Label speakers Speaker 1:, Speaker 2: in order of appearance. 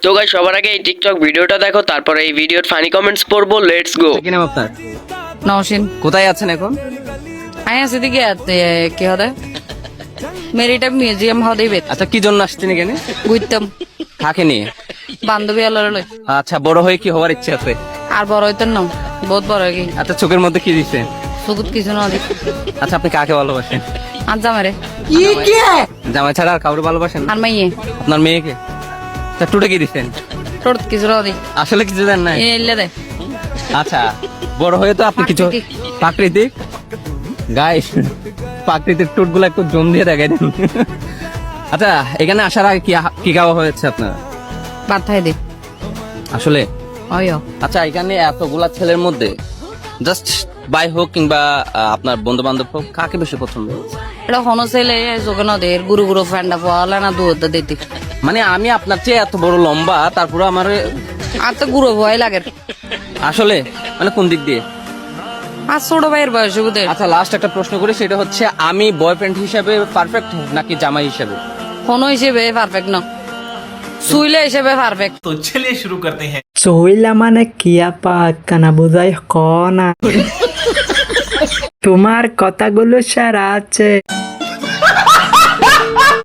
Speaker 1: তো গাইস সবার আগে এই টিকটক ভিডিওটা দেখো, তারপরে এই ভিডিওর ফানি কমেন্টস পড়বো। Let's go.
Speaker 2: কি নাম আপনার?
Speaker 3: নওশিন
Speaker 2: কোথায় আছেন এখন?
Speaker 3: আয়া সিদিকে কি হদে মেরিটা মিউজিয়াম হদে বেত
Speaker 2: আচ্ছা, কি জন্য আসছেন এখানে?
Speaker 3: বুঝতাম
Speaker 2: কাকে নিয়ে?
Speaker 3: বান্ধবী আলার লই
Speaker 2: আচ্ছা, বড় হয়ে কি হওয়ার ইচ্ছে আছে?
Speaker 3: আর বড় হইতো না, বহুত বড় হয়ে গেই।
Speaker 2: আচ্ছা, চোখের মধ্যে কি দিচ্ছে?
Speaker 3: সুকুত কিছু না দেখ
Speaker 2: আচ্ছা, আপনি কাকে ভালোবাসেন?
Speaker 3: আর জামারে
Speaker 2: জামাই ছাড়া আর কাউকে ভালোবাসেন না?
Speaker 3: আর মাইয়ে
Speaker 2: আপনার মেয়েকে? তা টুটে কি দিচ্ছেন?
Speaker 3: তোর কিছু না দেখ
Speaker 2: আসলে কিছু জানেন না?
Speaker 3: এলে দে
Speaker 2: আচ্ছা, বড় হয়ে তো আপনি কিছু প্রাকৃতিক গাইস প্রাকৃতিক টুট গুলো একটু জম দিয়ে দেখাই দেন। আচ্ছা, এখানে আসার আগে কি খাওয়া হয়েছে আপনার?
Speaker 3: পাঠাই দে
Speaker 2: আসলে
Speaker 3: অয়
Speaker 2: আচ্ছা, এখানে এতগুলা ছেলের মধ্যে জাস্ট বাই হোক কিংবা আপনার বন্ধু বান্ধব হোক, কাকে বেশি পছন্দ?
Speaker 3: এটা হনো ছেলে যোগে না দে গুরু গুরু ফ্যান্ডা পাওয়ালে না দুধ দিতে
Speaker 2: মানে আমি আপনার চেয়ে এত বড় লম্বা, তারপরে আমার
Speaker 3: আর তো গুরু ভয় লাগে
Speaker 2: আসলে মানে কোন দিক দিয়ে?
Speaker 3: আর ছোট ভাইয়ের বয়স বুঝে
Speaker 2: আচ্ছা, লাস্ট একটা প্রশ্ন করি, সেটা হচ্ছে আমি বয়ফ্রেন্ড হিসাবে পারফেক্ট নাকি জামাই হিসাবে?
Speaker 3: হনো হিসেবে পারফেক্ট না, সুইলে হিসেবে পারফেক্ট।
Speaker 4: तो चलिए शुरू करते हैं।
Speaker 5: চইলা মানে কিয়া কানা বোঝাই ক না তোমার কথাগুলো সারা আছে।